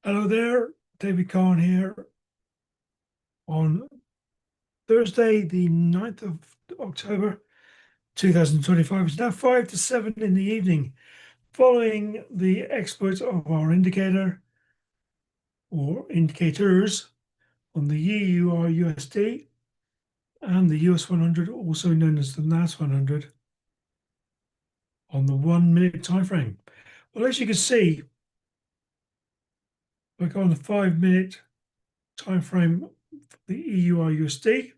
Hello there, David Cohen here on Thursday, the 9th of October, 2025. It's now 5 to 7 in the evening, following the experts of our indicator or indicators on the EUR USD and the US 100, also known as the NAS100, on the 1 minute time frame. Well, as you can see, we're on the 5 minute time frame for the EUR USD.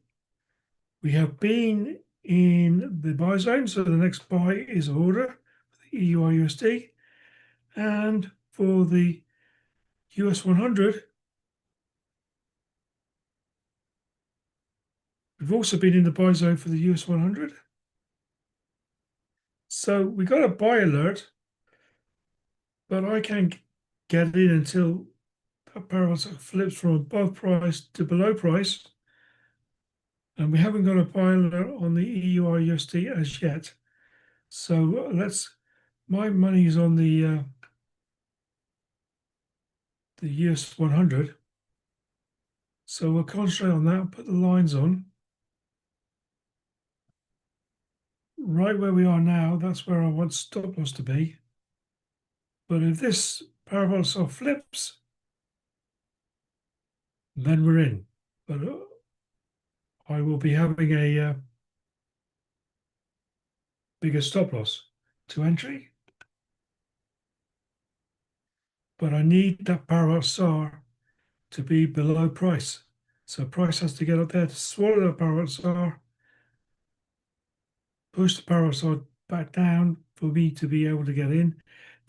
We have been in the buy zone, so the next buy is order for the EUR USD. And for the US 100, we've also been in the buy zone for the US 100. So we got a buy alert, but I can't get in until that parallel flips from above price to below price. And we haven't got a buy alert on the EUR USD as yet. So my money is on the US 100. So we'll concentrate on that, put the lines on. Right where we are now, that's where I want stop loss to be. But if this parabolic flips, then we're in. But I will be having a bigger stop loss to entry. But I need that parabolic SAR to be below price. So price has to get up there to swallow the parabolic SAR, push the parabolic SAR back down for me to be able to get in.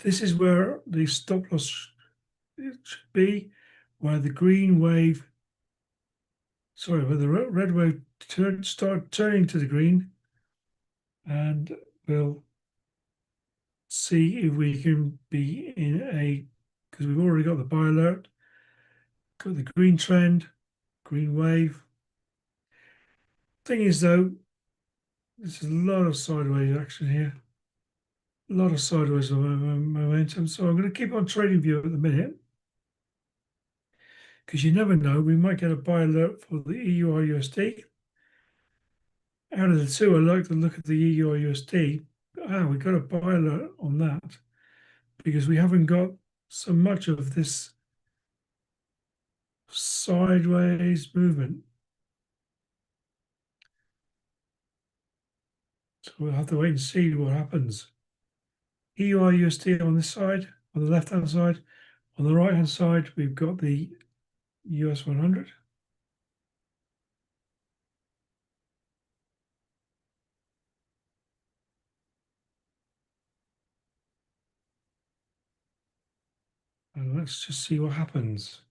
This is where the stop loss should be, where the green wave, where the red wave start turning to the green, and we'll see if we can be in because we've already got the buy alert, got the green trend, green wave. Thing is though, there's a lot of sideways action here, a lot of sideways momentum. So I'm going to keep on trading view at the minute, because you never know, we might get a buy alert for the EUR USD. Out of the two, I like to look at the EUR USD. We got a buy alert on that because we haven't got so much of this sideways movement. So we'll have to wait and see what happens. EUR USD on this side, on the left-hand side. On the right-hand side, we've got the US 100. And let's just see what happens.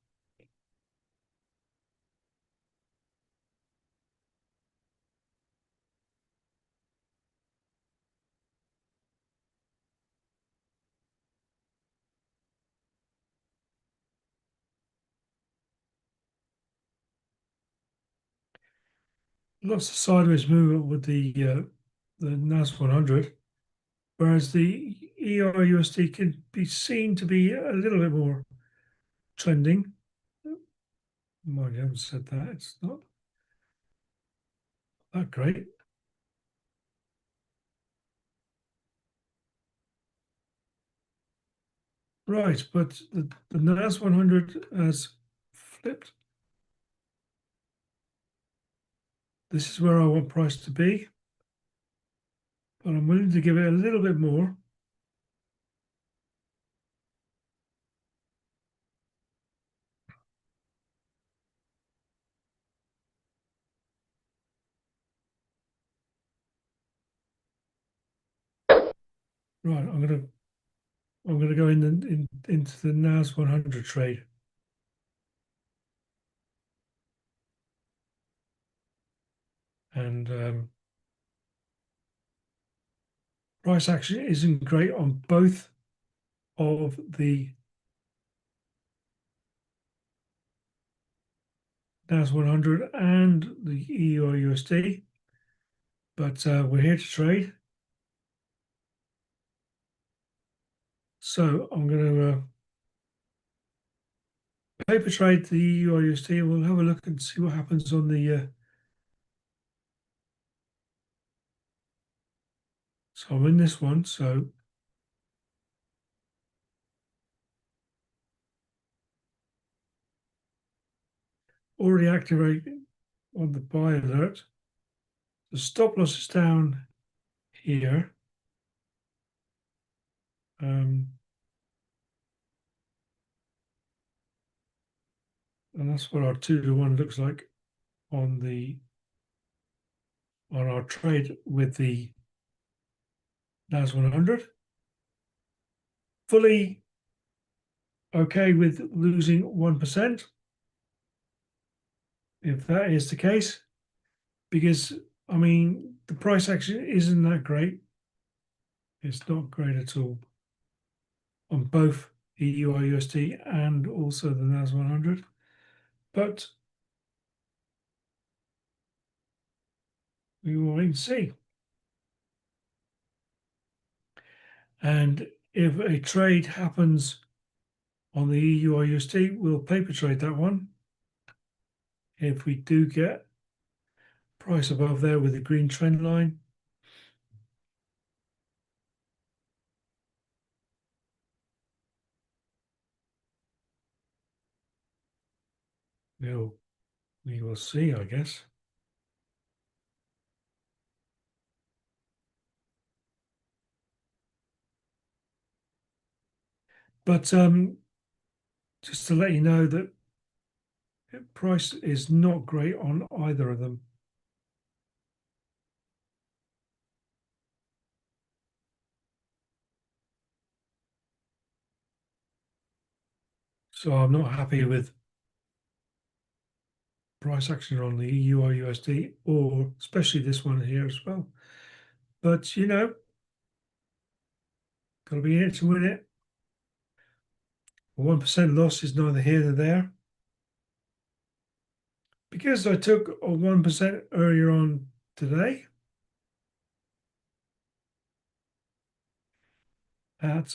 Lots of sideways movement with the NAS100, whereas the EUR USD can be seen to be a little bit more trending. Mind, I haven't said that. It's not that great. Right, but the NAS100 has flipped. This is where I want price to be, but I'm willing to give it a little bit more. Right, I'm gonna go into the NAS100 trade. And price action isn't great on both of the NAS100 and the EUR USD, but we're here to trade. So I'm going to paper trade the EUR USD, and we'll have a look and see what happens on the so I'm in this one, so already activated on the buy alert. The stop loss is down here. And that's what our 2-to-1 looks like on our trade with the NAS100. Fully okay with losing 1%, if that is the case, because I mean the price action isn't that great. It's not great at all on both EUR USD and also the NAS100, but we will wait and see. And if a trade happens on the EUR USD, we'll paper trade that one. If we do get price above there with the green trend line, we will see, I guess. But just to let you know that price is not great on either of them. So I'm not happy with price action on the EUR USD, or especially this one here as well. But you know, got to be in it to win it. A 1% loss is neither here nor there. Because I took a 1% earlier on today, at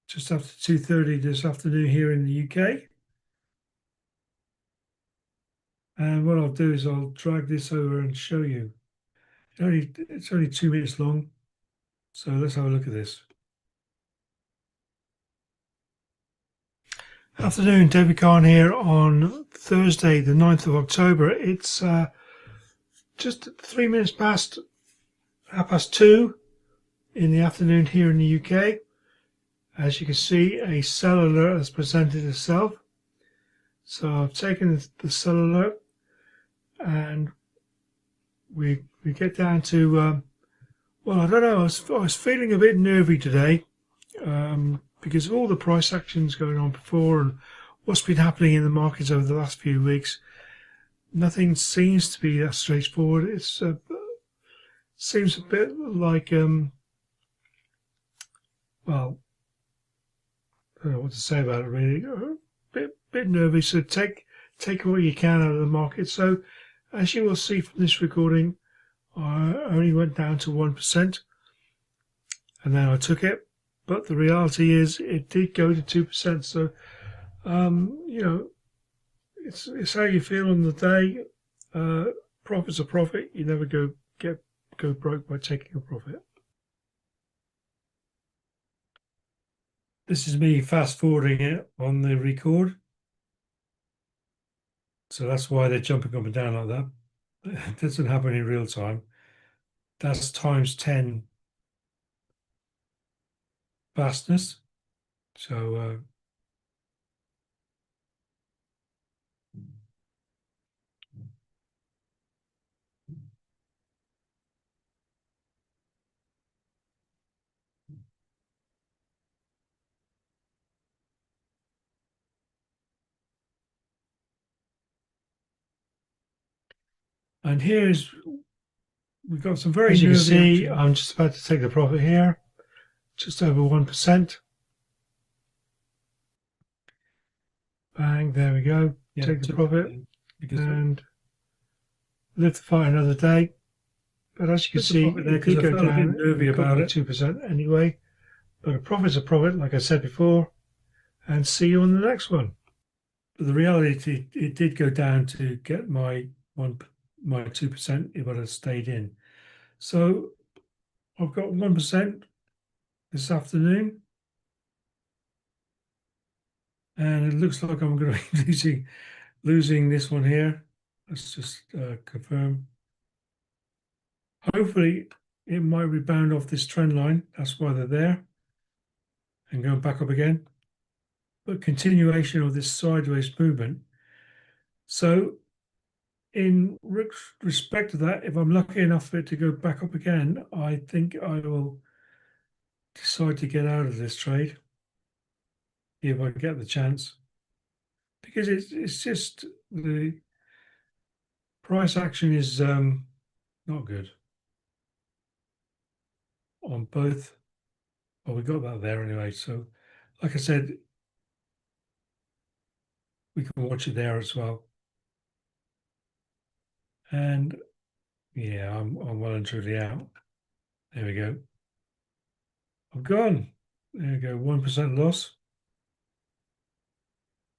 just after 2:30 this afternoon here in the UK. And what I'll do is I'll drag this over and show you. It's only 2 minutes long, so let's have a look at this. Afternoon, David Khan here on Thursday, the 9th of October. It's just 3 minutes past 2:30 in the afternoon here in the UK. As you can see, a sell alert has presented itself. So I've taken the sell alert, and we get down to, well, I don't know, I was feeling a bit nervy today because of all the price actions going on before and what's been happening in the markets over the last few weeks. Nothing seems to be that straightforward. It seems a bit like, well, I don't know what to say about it really. A bit nervy, so take what you can out of the market. So as you will see from this recording, I only went down to 1%, and then I took it. But the reality is, it did go to 2%. So, you know, it's how you feel on the day. Profit's a profit. You never go broke by taking a profit. This is me fast forwarding it on the record. So that's why they're jumping up and down like that. It doesn't happen in real time. That's times 10 fastness. So and here's, we've got some very, as you can see, I'm just about to take the profit here, just over 1%. Bang, there we go. Yeah, take the profit and live to fight another day. But as you can see, it did go down, nervy about it, 2% anyway. But a profit's a profit, like I said before. and see you on the next one. But the reality, it did go down to get my 2% if I'd have stayed in. So I've got 1% this afternoon, and it looks like I'm going to be losing this one here. Let's just confirm. Hopefully it might rebound off this trend line. That's why they're there, and go back up again. But continuation of this sideways movement. So in respect to that, if I'm lucky enough for it to go back up again, I think I will decide to get out of this trade if I get the chance, because it's just the price action is not good on both. Well, we got that there anyway. So, like I said, we can watch it there as well. And yeah, I'm well and truly out. There we go. I'm gone. There we go. 1% loss.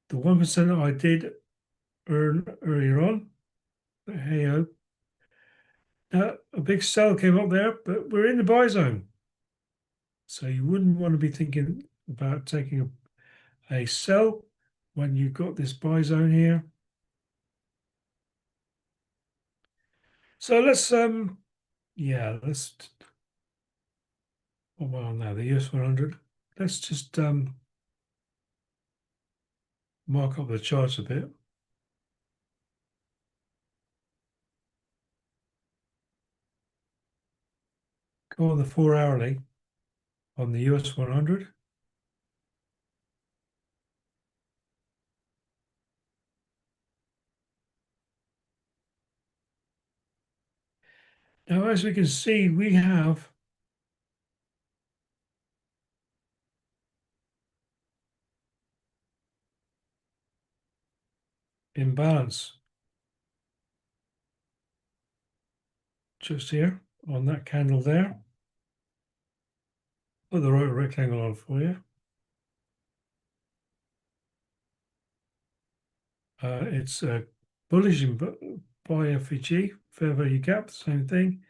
The 1% I did earn earlier on. But hey ho. Now a big sell came up there, but we're in the buy zone. So you wouldn't want to be thinking about taking a sell when you've got this buy zone here. So let's let's what am I on now? The US 100. Let's just mark up the charts a bit. Go on the 4-hourly on the US 100. Now, as we can see, we have imbalance just here on that candle there. Put the right rectangle on for you. It's bullish in buy FEG, fair value gap, same thing.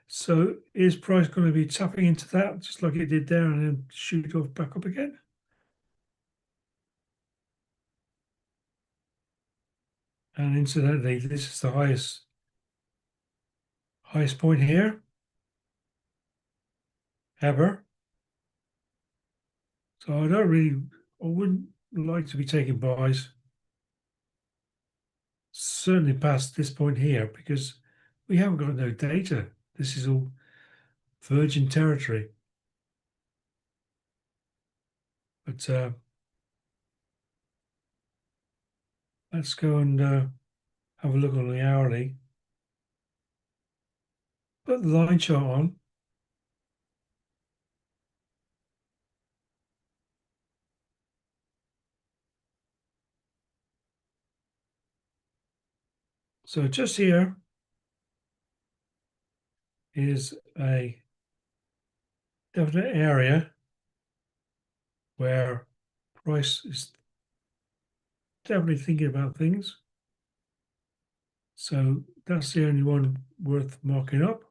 So is price going to be tapping into that just like it did there and then shoot off back up again? And incidentally, this is the highest point here ever. So I wouldn't like to be taking buys certainly past this point here, because we haven't got no data. This is all virgin territory. But let's go and have a look on the hourly. Put the line chart on. So just here is a definite area where price is definitely thinking about things. So that's the only one worth marking up.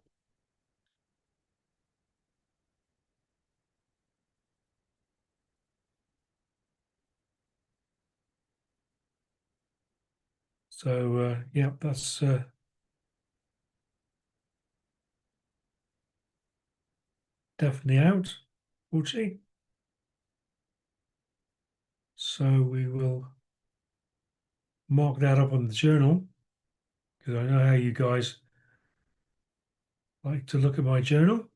So yeah, that's definitely out, fortunately. So we will mark that up on the journal, because I know how you guys like to look at my journal.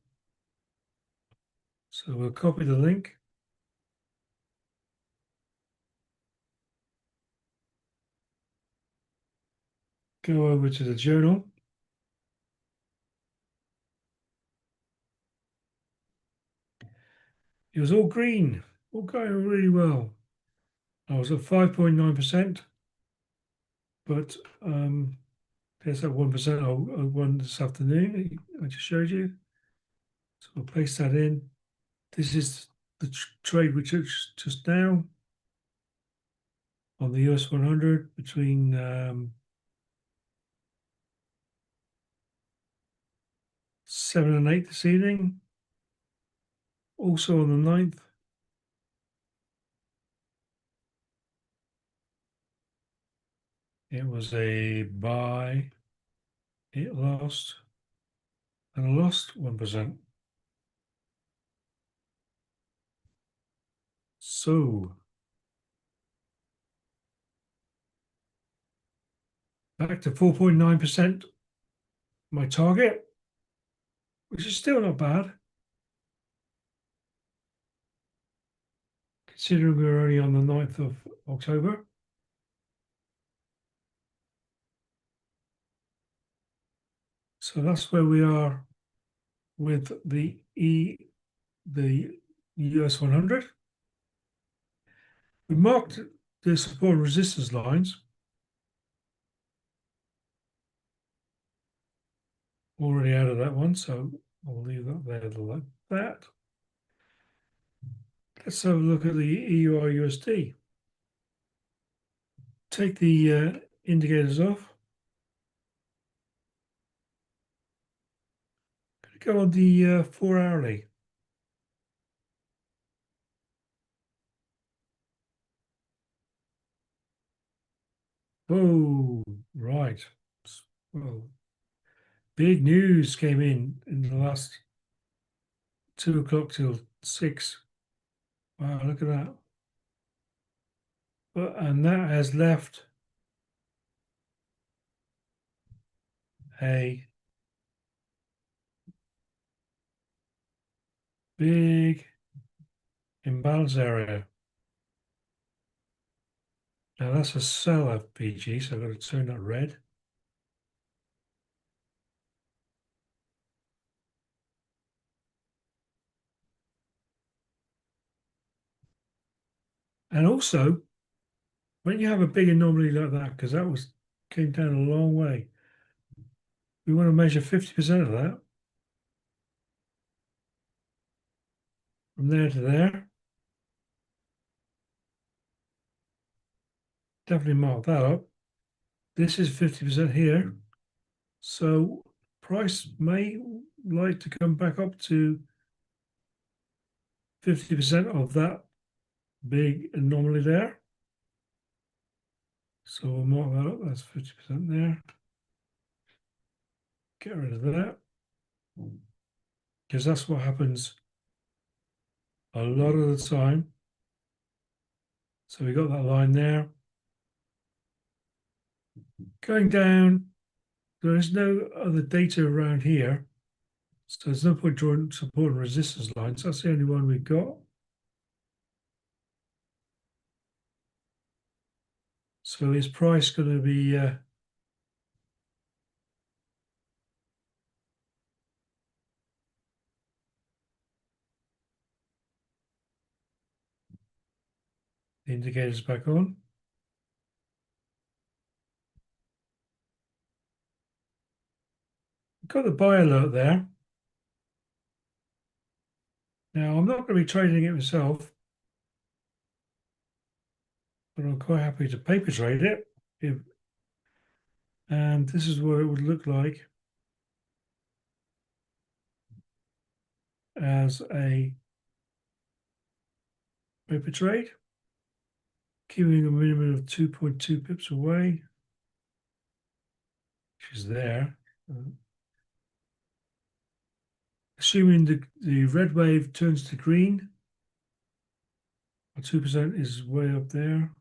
So we'll copy the link. Go over to the journal. It was all green, all going really well. I was at 5.9%, but there's that 1% I won this afternoon. I just showed you. So we'll paste that in. This is the trade we took just now. on the US 100 between 7 and 8 this evening. Also on the 9th. It was a buy. It lost. And I lost 1%. So back to 4.9%, my target, which is still not bad, considering we're only on the 9th of October. So that's where we are with the US 100. We marked the support and resistance lines. Already out of that one, so I'll leave that there like that. Let's have a look at the EUR USD. Take the indicators off. Go on the 4 hourly. Oh, right. Well, big news came in the last 2 o'clock till 6. Wow, look at that. And that has left a big imbalance area. Now that's a sell FPG, so I've got to turn that red. And also, when you have a big anomaly like that, because that came down a long way, we want to measure 50% of that from there to there. Definitely mark that up. This is 50% here. So price may like to come back up to 50% of that big anomaly there. So we'll mark that up. That's 50% there. Get rid of that. Because that's what happens a lot of the time. So we got that line there. Going down, there is no other data around here. So there's no point drawing support and resistance lines. That's the only one we've got. So is price going to be the indicators back on? Got the buy alert there. Now I'm not going to be trading it myself, but I'm quite happy to paper trade it. And this is what it would look like as a paper trade, keeping a minimum of 2.2 pips away, which is there. Assuming the red wave turns to green, 2% is way up there.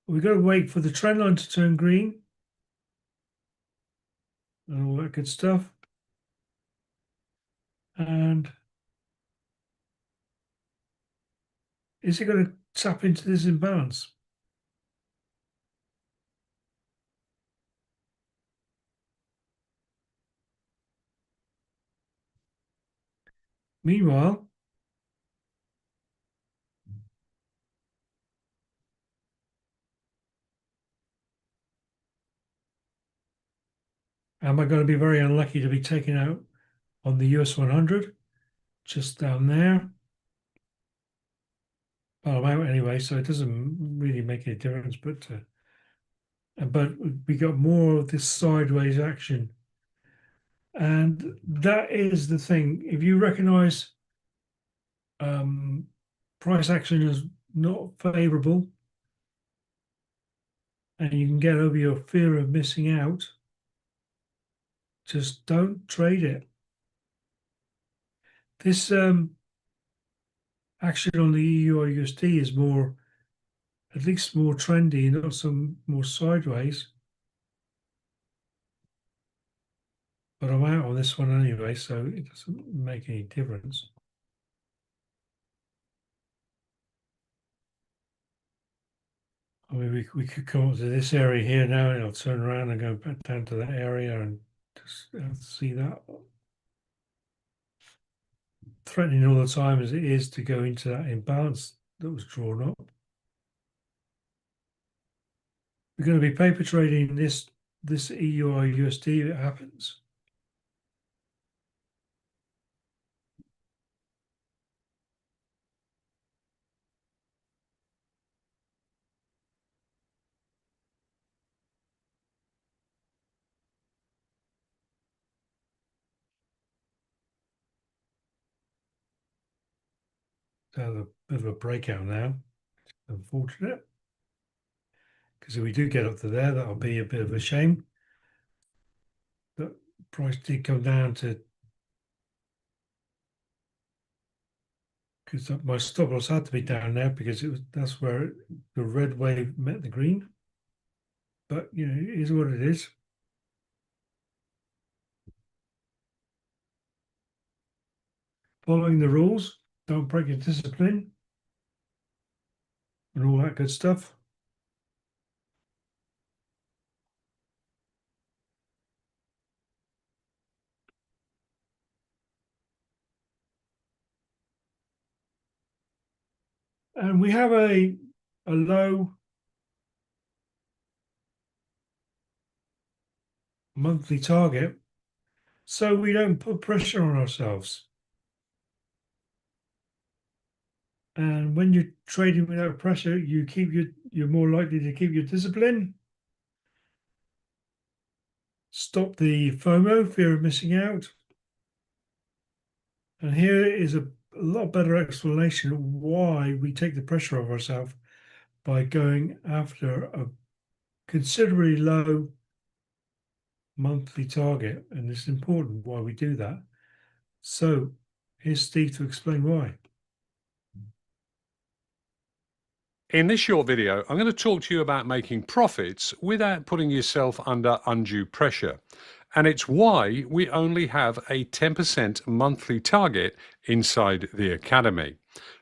We've got to wait for the trend line to turn green and all that good stuff. And is it going to tap into this imbalance? Meanwhile, am I going to be very unlucky to be taken out on the US 100? Just down there. Well, I'm out anyway, so it doesn't really make any difference. But we got more of this sideways action, and that is the thing. If you recognise price action is not favourable, and you can get over your fear of missing out, just don't trade it. This action on the EUR USD is more, at least more trendy, not some more sideways. But I'm out on this one anyway, so it doesn't make any difference. I mean, we could come up to this area here now, and I'll turn around and go back down to that area and just see that. Threatening all the time as it is to go into that imbalance that was drawn up. We're going to be paper trading this EUR USD if it happens. So a bit of a breakout now. Unfortunate. Because if we do get up to there, that'll be a bit of a shame. But price did come down to, because my stop loss had to be down there because that's where the red wave met the green. But you know, it is what it is. Following the rules, don't break your discipline, and all that good stuff. And we have a low monthly target, so we don't put pressure on ourselves. And when you're trading without pressure, you're more likely to keep your discipline. Stop the FOMO, fear of missing out. And here is a lot better explanation of why we take the pressure off ourselves by going after a considerably low monthly target. And it's important why we do that. So here's Steve to explain why. In this short video, I'm going to talk to you about making profits without putting yourself under undue pressure. And it's why we only have a 10% monthly target inside the Academy.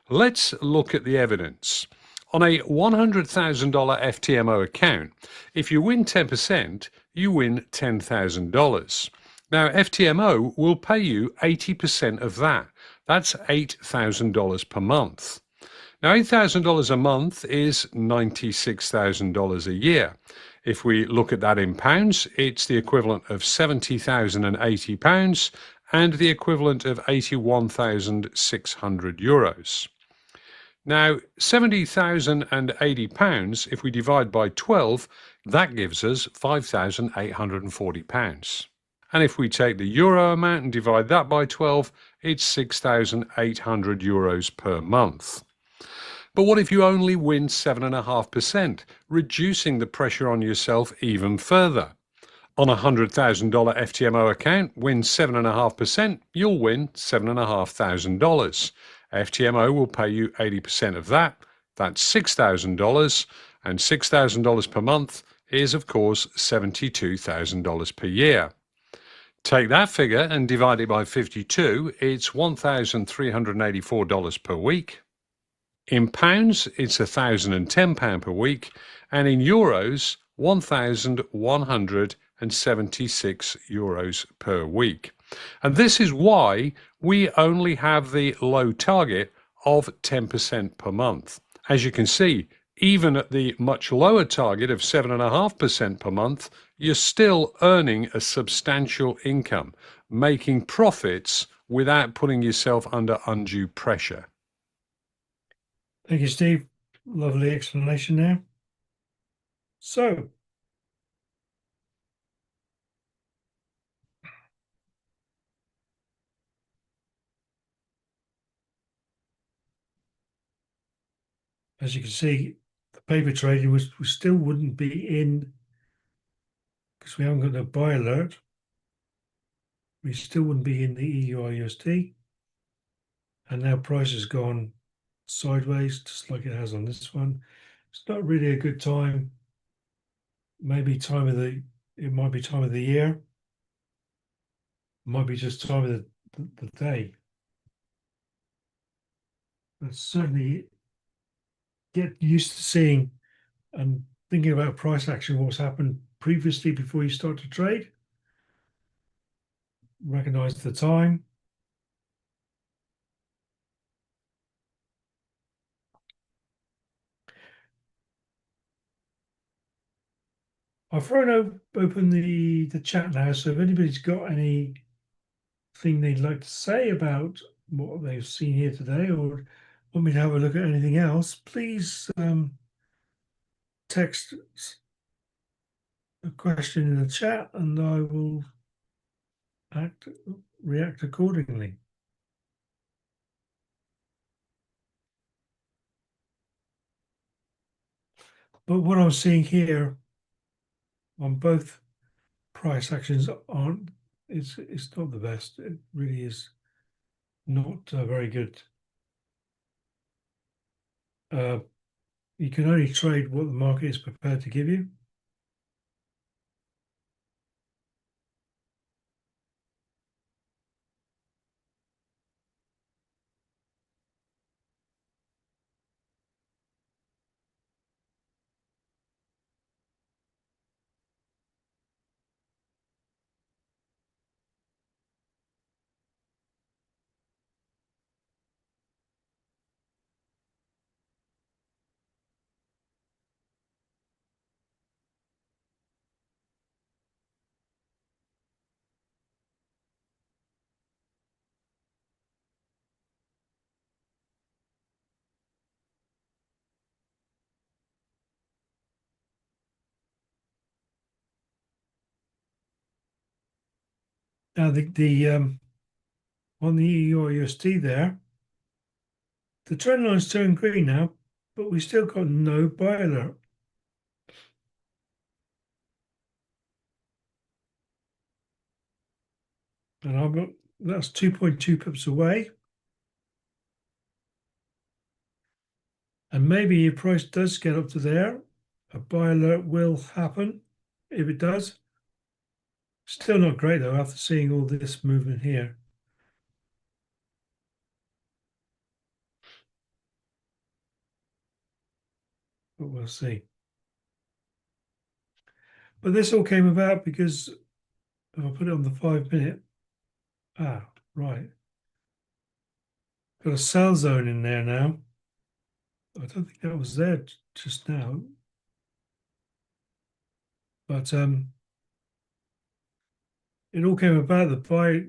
Let's look at the evidence. On a $100,000 FTMO account, if you win 10%, you win $10,000. Now, FTMO will pay you 80% of that. That's $8,000 per month. Now, $8,000 a month is $96,000 a year. If we look at that in pounds, it's the equivalent of £70,080 and the equivalent of €81,600. Now, £70,080, if we divide by 12, that gives us £5,840. And if we take the euro amount and divide that by 12, it's €6,800 per month. But what if you only win 7.5%, reducing the pressure on yourself even further? On a $100,000 FTMO account, win 7.5%, you'll win $7,500. FTMO will pay you 80% of that. That's $6,000, and $6,000 per month is, of course, $72,000 per year. Take that figure and divide it by 52, it's $1,384 per week. In pounds, it's £1,010 per week, and in euros, €1,176 per week. And this is why we only have the low target of 10% per month. As you can see, even at the much lower target of 7.5% per month, you're still earning a substantial income, making profits without putting yourself under undue pressure. Thank you, Steve. Lovely explanation there. So, as you can see, the paper trading we still wouldn't be in because we haven't got no buy alert. We still wouldn't be in the EUR USD. And now price has gone sideways, just like it has on this one. It's not really a good time. Maybe it might be time of the year. It might be just time of the day. But certainly get used to seeing and thinking about price action, what's happened previously before you start to trade. Recognize the time. I've thrown open the chat now, so if anybody's got anything they'd like to say about what they've seen here today, or want me to have a look at anything else, please text a question in the chat, and I will react accordingly. But what I'm seeing here on both price actions it's not the best. It really is not very good. You can only trade what the market is prepared to give you. Now on the EUR USD there, the trend line's turned green now, but we still got no buy alert. And that's 2.2 pips away. And maybe if price does get up to there, a buy alert will happen. If it does, still not great though after seeing all this movement here. But we'll see. But this all came about because if I put it on the 5 minute, right. Got a sell zone in there now. I don't think that was there just now. But it all came about. The buy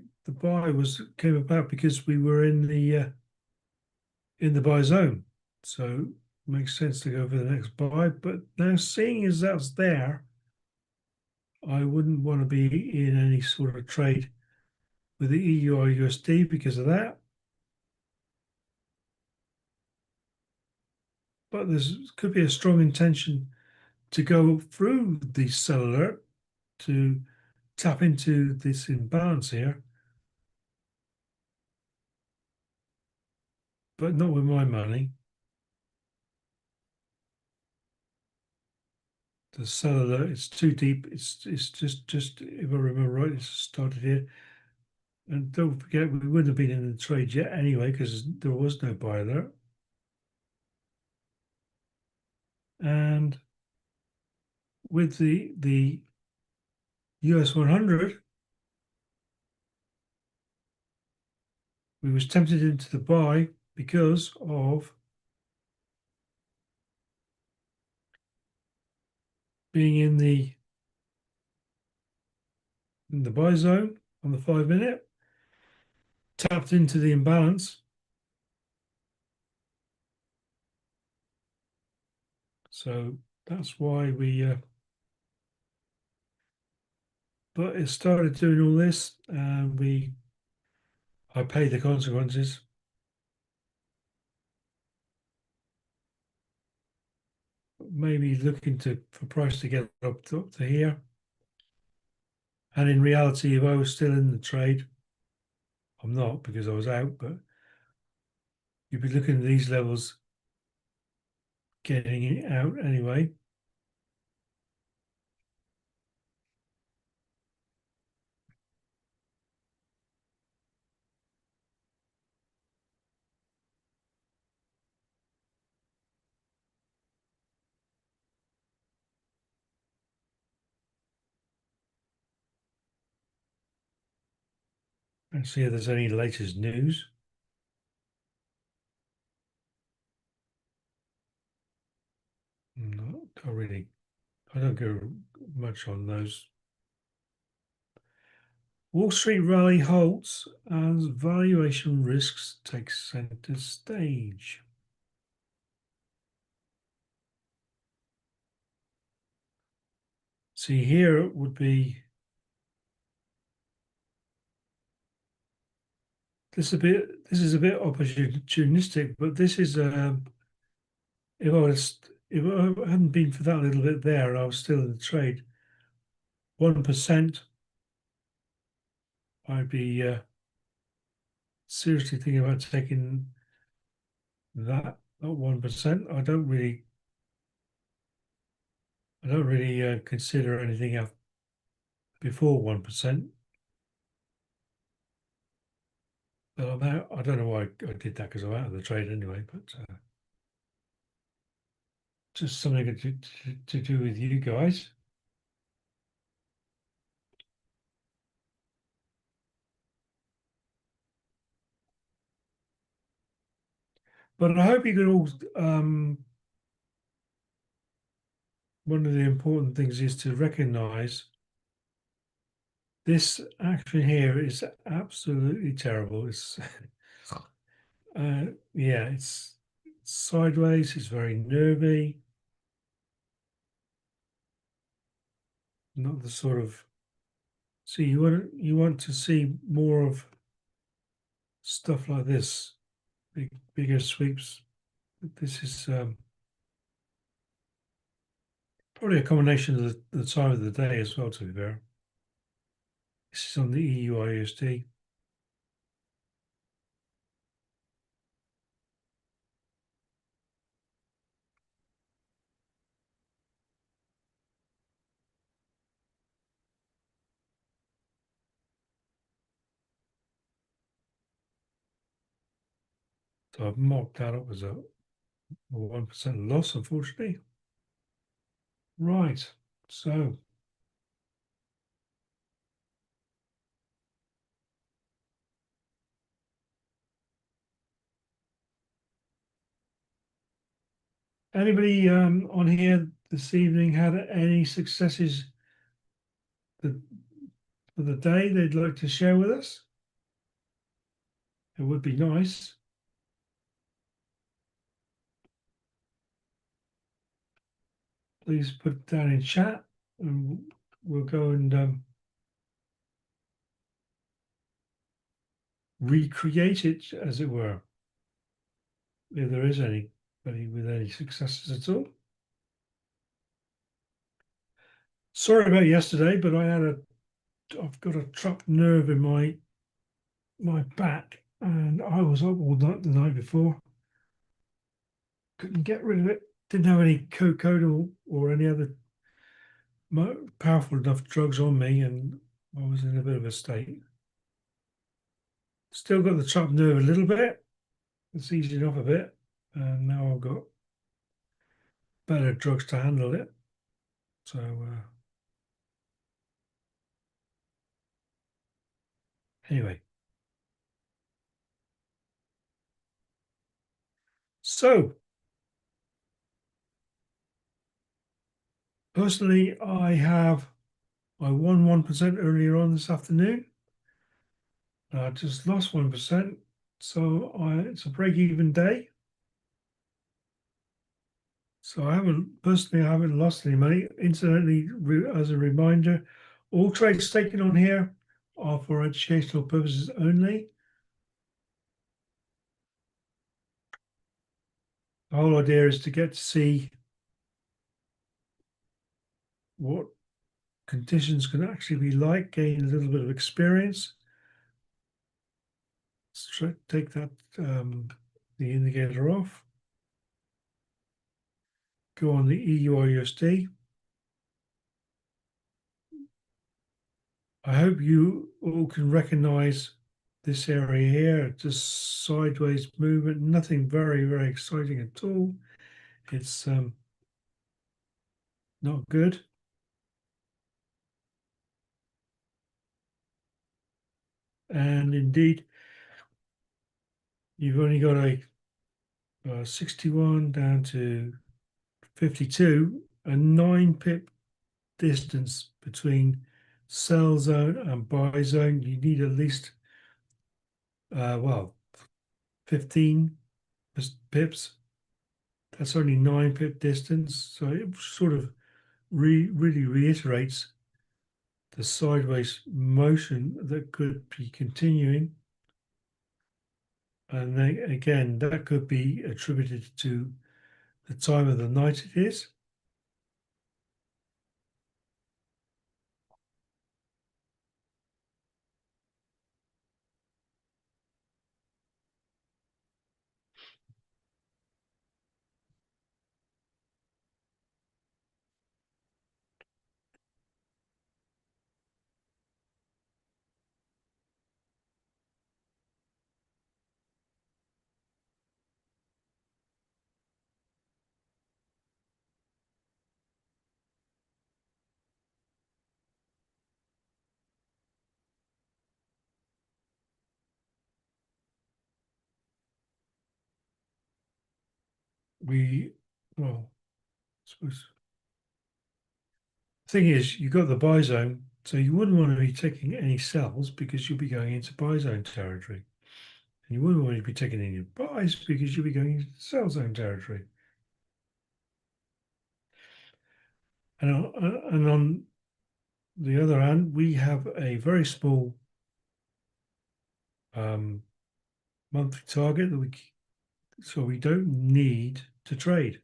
came about because we were in the buy zone. So it makes sense to go for the next buy. But now seeing as that's there, I wouldn't want to be in any sort of trade with the EUR USD because of that. But there could be a strong intention to go through the sell alert to tap into this imbalance here. But not with my money. The sell alert, it's too deep. It's just if I remember right, it's started here. And don't forget, we wouldn't have been in the trade yet anyway, because there was no buy alert. And with the US 100, we was tempted into the buy because of being in the buy zone on the 5 minute, tapped into the imbalance, So that's why but it started doing all this, and I paid the consequences. Maybe looking for price to get up to here. And in reality, if I was still in the trade, I'm not because I was out, but you'd be looking at these levels getting it out anyway. And see if there's any latest news. No, not really. I don't go much on those. Wall Street rally halts as valuation risks take center stage. See, here it would be this is a bit opportunistic, but this is if I hadn't been for that little bit there, I was still in the trade. 1%, I'd be seriously thinking about taking that, not 1%. I don't really consider anything else before 1%. But I'm out. I don't know why I did that because I'm out of the trade anyway. But just something to do with you guys. But I hope you can all. One of the important things is to recognise this action here is absolutely terrible. It's yeah, it's sideways. It's very nervy. Not the sort of. See, you want to see more of stuff like this, bigger sweeps. This is probably a combination of the time of the day as well, to be fair. This is on the EUR/USD. So I've marked that up as a 1% loss, unfortunately. Right, so anybody on here this evening had any successes for the day they'd like to share with us? It would be nice. Please put it down in chat and we'll go and recreate it, as it were, if there is anybody with any successes at all. Sorry about yesterday, but I've got a trapped nerve in my back, and I was up all night the night before. Couldn't get rid of it. Didn't have any cocaine or any other powerful enough drugs on me, and I was in a bit of a state. Still got the trapped nerve a little bit. It's easing off a bit, and now I've got better drugs to handle it. So anyway, so personally, I won 1% earlier on this afternoon. I just lost 1%, so it's a break-even day. So I haven't lost any money. Incidentally, as a reminder, all trades taken on here are for educational purposes only. The whole idea is to get to see what conditions can actually be like, gain a little bit of experience. Let's take that the indicator off. Go on the EUR USD. I hope you all can recognize this area here, just sideways movement, nothing very, very exciting at all. It's not good. And indeed, you've only got a 61 down to 52, a 9 pip distance between sell zone and buy zone. You need at least, well, 15 pips. That's only 9 pip distance. So it sort of really reiterates the sideways motion that could be continuing. And then again, that could be attributed to the time of the night it is. Well, I suppose the thing is, you've got the buy zone, so you wouldn't want to be taking any sells because you'll be going into buy zone territory. And you wouldn't want to be taking any buys because you'll be going into sell zone territory. And on the other hand, we have a very small monthly target that so we don't need to trade.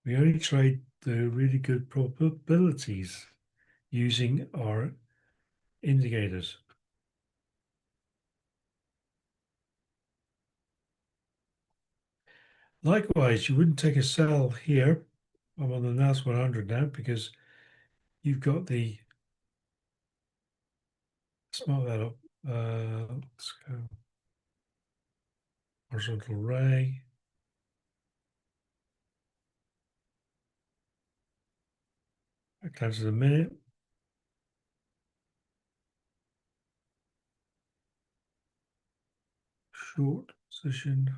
We only trade the really good probabilities using our indicators. Likewise, you wouldn't take a sell here. I'm on the NAS100 now because you've got the, smart that up. Let's go horizontal ray. Back down to the minute. Short position.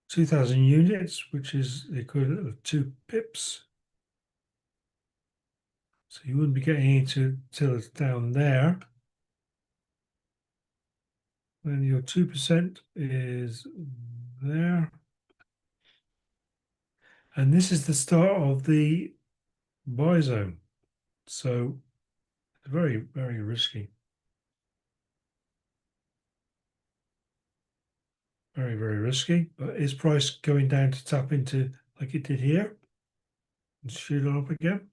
2,000 units, which is the equivalent of 2 pips. So you wouldn't be getting into till it's down there. Then your 2% is there. And this is the start of the buy zone. So very, very risky. Very, very risky. But is price going down to tap into like it did here and shoot it up again?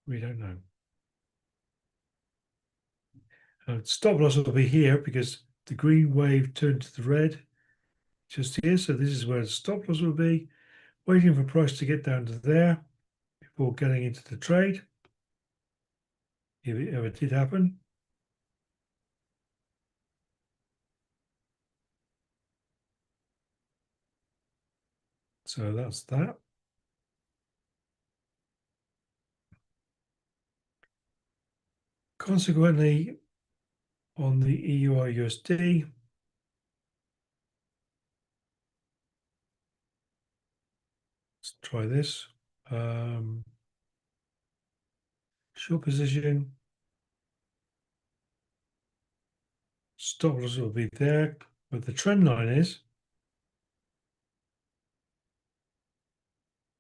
We don't know. Stop loss will be here because the green wave turned to the red just here. So this is where the stop loss will be, waiting for price to get down to there before getting into the trade, if it ever did happen. So that's that. Consequently, on the EUR USD, let's try this. Short position, stop loss will be there, but the trend line is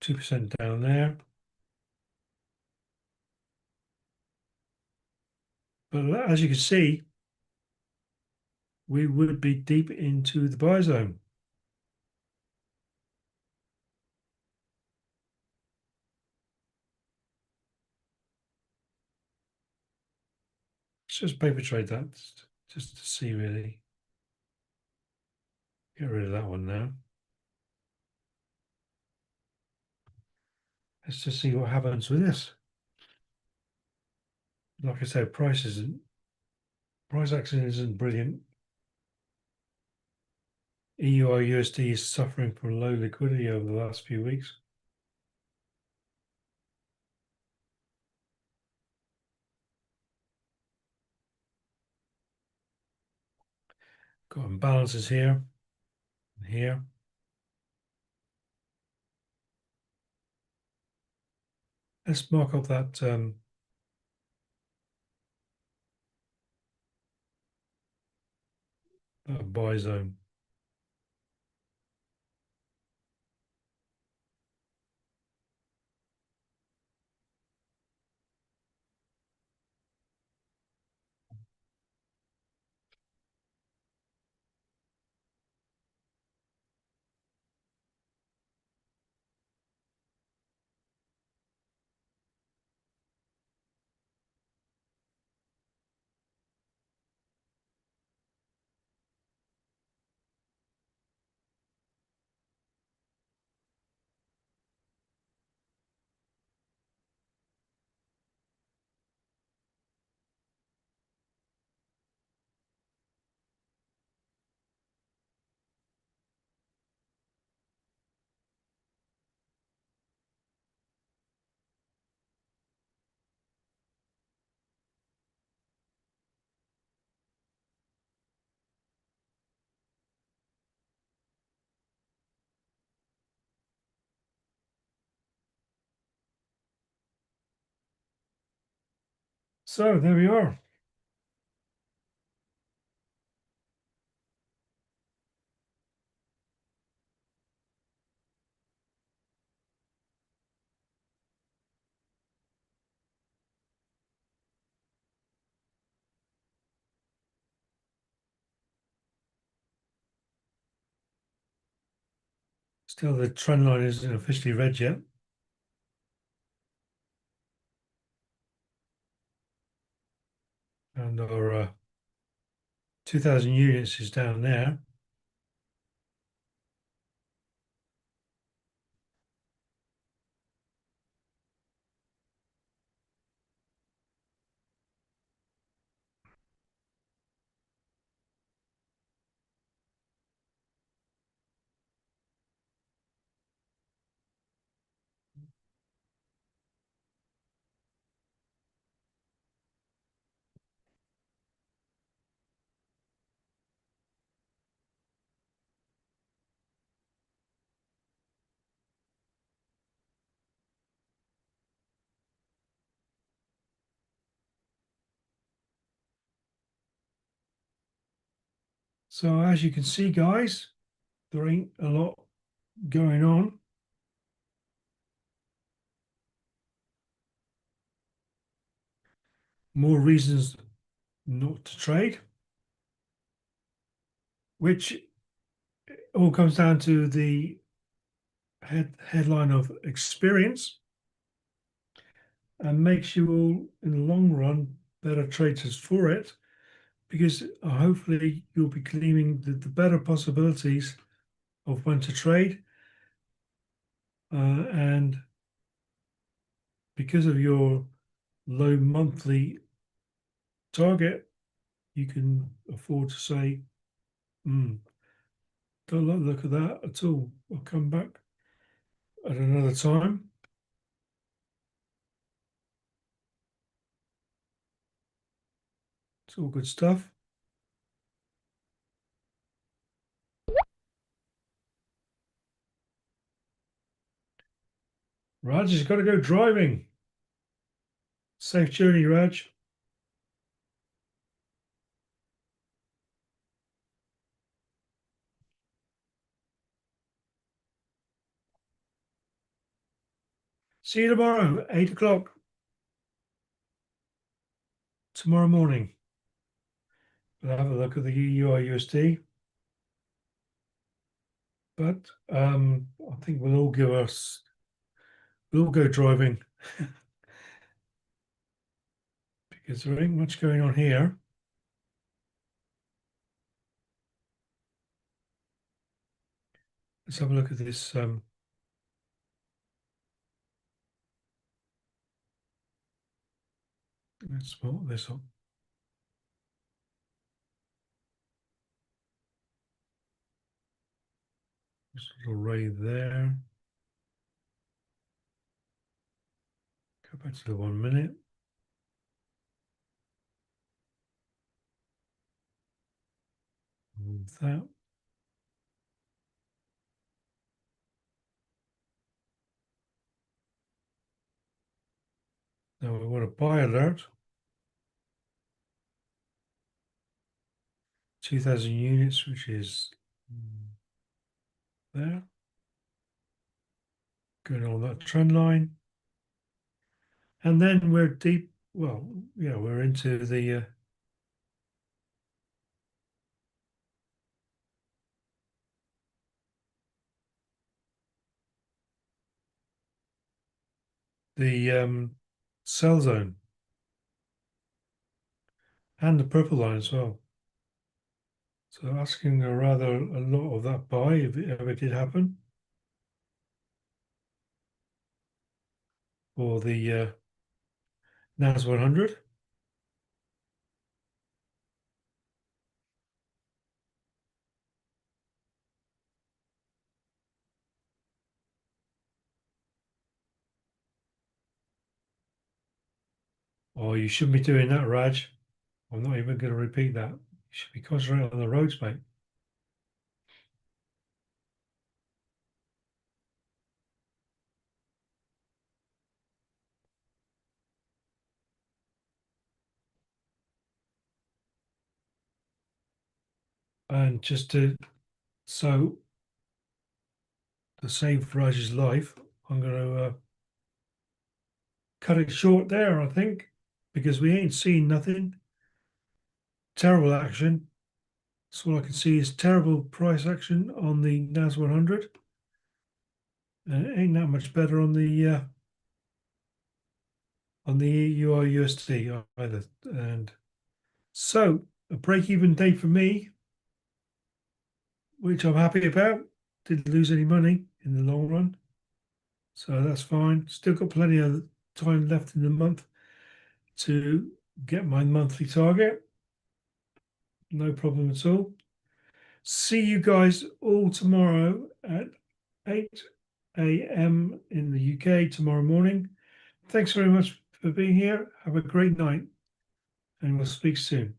2% down there. But as you can see, we would be deep into the buy zone. Let's just paper trade that just to see really. Get rid of that one now. Let's just see what happens with this. Like I said, price action isn't brilliant. EUR USD is suffering from low liquidity over the last few weeks. Got imbalances here and here. Let's mark up that buy zone. So there we are. Still, the trend line isn't officially red yet. And our 2,000 units is down there. So as you can see, guys, there ain't a lot going on. More reasons not to trade, which all comes down to the headline of experience, and makes you all, in the long run, better traders for it, because hopefully you'll be gleaming the better possibilities of when to trade, and because of your low monthly target, you can afford to say, don't like the look at that at all. I'll come back at another time. It's all good stuff. Raj has got to go driving. Safe journey, Raj. See you tomorrow, 8 o'clock. Tomorrow morning. We'll have a look at the EUR USD. But I think we'll go driving because there ain't much going on here. Let's have a look at this. Let's put this up. This little ray there. Go back to the 1 minute. And that. Now we want a buy alert. 2,000 units, which is there. Going on that trend line. And then we're deep, well, yeah, we're into the sell zone and the purple line as well. So asking a lot of that buy if it ever did happen. For the NAS100. Oh, you shouldn't be doing that, Raj. I'm not even going to repeat that. You should be concentrating on the roads, mate. And just to save Raj's life, I'm going to cut it short there, I think, because we ain't seen nothing. Terrible action. So all I can see is terrible price action on the NAS100. And it ain't that much better on the EUR USD either. And so a break-even day for me, which I'm happy about. Didn't lose any money in the long run. So that's fine. Still got plenty of time left in the month to get my monthly target. No problem at all. See you guys all tomorrow at 8 a.m. in the UK tomorrow morning. Thanks very much for being here. Have a great night and we'll speak soon.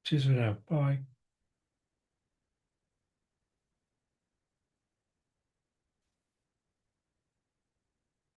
Cheers for now. Bye.